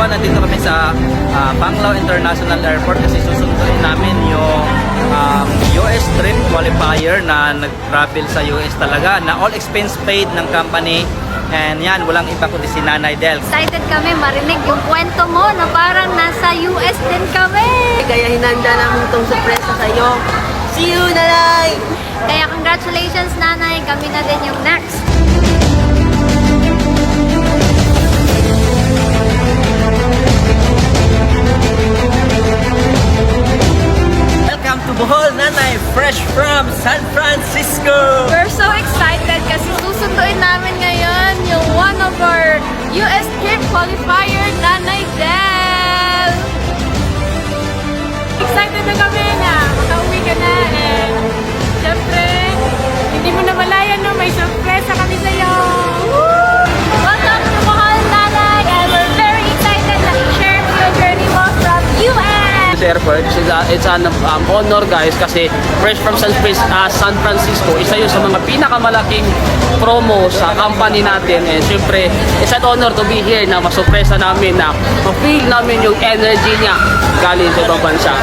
nandito kami sa Panglao International Airport kasi susunduin namin yung US trip qualifier na nag-travel sa US talaga na all expense paid ng company. And yan, walang iba kundi si Nanay Del. Excited kami marinig yung kwento mo na parang nasa US din kami. Kaya hinanda namin itong sorpresa sa'yo. See you, Nanay! Kaya congratulations, Nanay. Kami na din yung next. Welcome to Bohol, Nanay, fresh from San Francisco. We're so excited kasi susunduin namin ngayon yung one of our US trip qualifier, Nanay Del. Excited na kami na makauwi ka na and syempre, hindi mo na malayan no, may surpresa kami sa'yo. Woo! Welcome to Bohol, Nanay, and we're very excited na i-share your journey mo from US. Airport. It's an honor guys kasi fresh from San Francisco, isa yun sa mga pinakamalaking promo sa company natin and syempre it's an honor to be here na masurpresa namin na ma-feel namin yung energy niya galing sa ibang bansa.